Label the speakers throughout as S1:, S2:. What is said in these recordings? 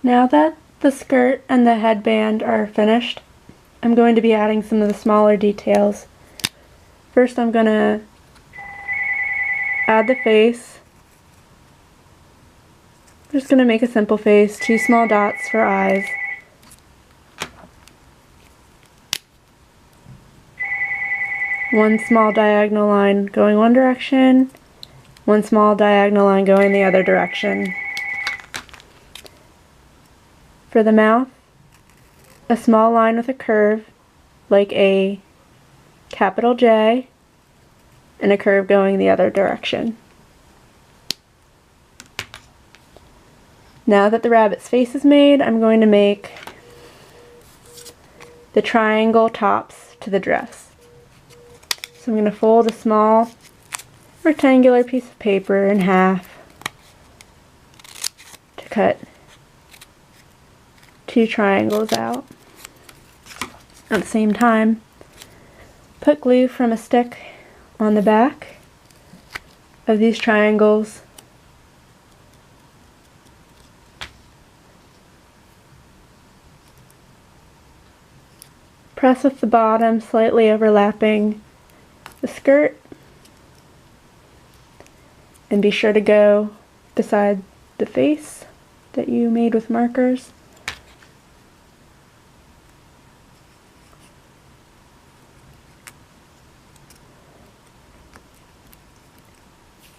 S1: Now that the skirt and the headband are finished, I'm going to be adding some of the smaller details. First I'm going to add the face. I'm just going to make a simple face, 2 small dots for eyes. One small diagonal line going one direction, one small diagonal line going the other direction. For the mouth, a small line with a curve, like a capital J, and a curve going the other direction. Now that the rabbit's face is made, I'm going to make the triangle tops to the dress. So I'm going to fold a small rectangular piece of paper in half to cut 2 triangles out. At the same time, put glue from a stick on the back of these triangles. Press with the bottom slightly overlapping the skirt, and be sure to go beside the face that you made with markers.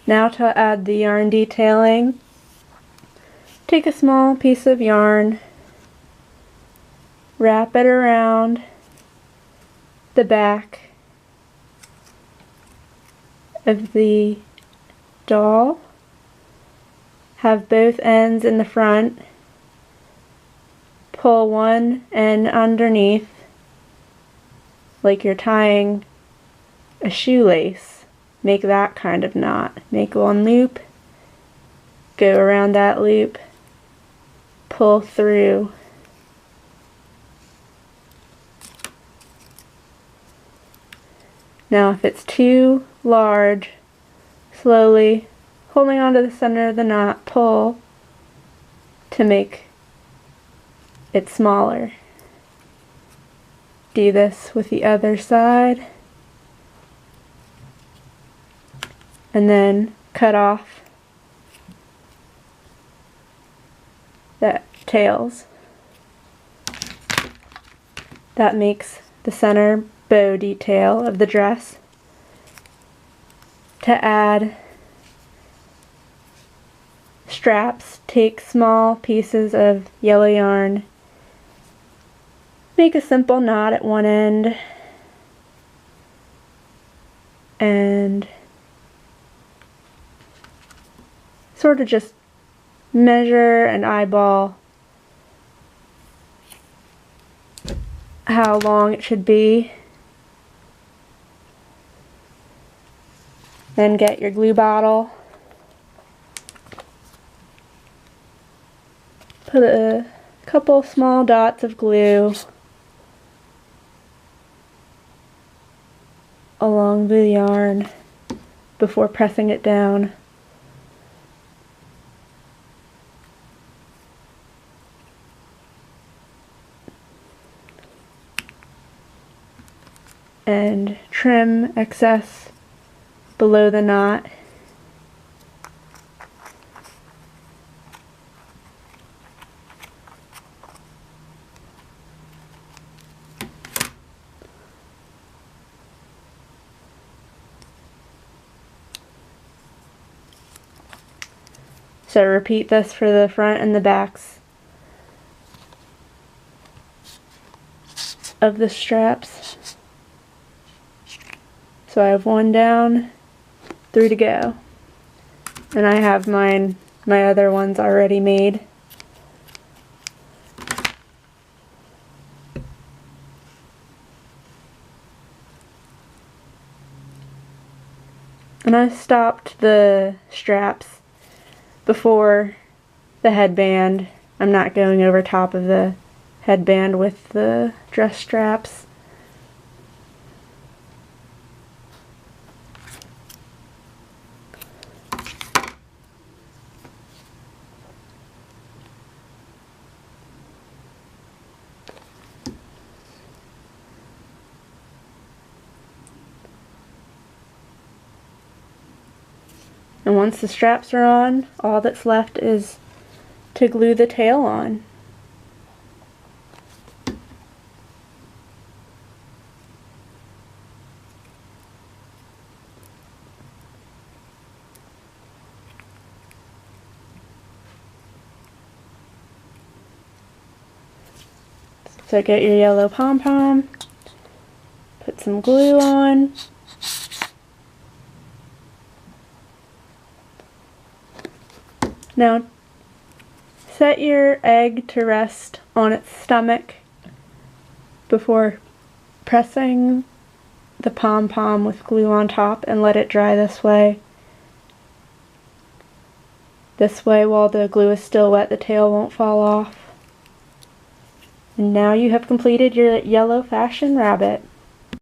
S1: Now to add the yarn detailing, take a small piece of yarn, wrap it around the back of the doll, have both ends in the front, pull one end underneath like you're tying a shoelace. Make that kind of knot. Make one loop, go around that loop, pull through. Now if it's too large, slowly, holding on to the center of the knot, pull to make it smaller. Do this with the other side. And then cut off the tails. That makes the center bow detail of the dress. To add straps, take small pieces of yellow yarn, make a simple knot at one end, and sort of just measure and eyeball how long it should be. Then get your glue bottle, put a couple small dots of glue along the yarn before pressing it down. And trim excess below the knot. So repeat this for the front and the backs of the straps. So I have 1 down, 3 to go. And I have my other ones already made. And I stopped the straps before the headband. I'm not going over top of the headband with the dress straps. And once the straps are on, all that's left is to glue the tail on. So get your yellow pom-pom, put some glue on, now set your egg to rest on its stomach before pressing the pom-pom with glue on top and let it dry this way. This way, while the glue is still wet, the tail won't fall off. And now you have completed your yellow fashion rabbit.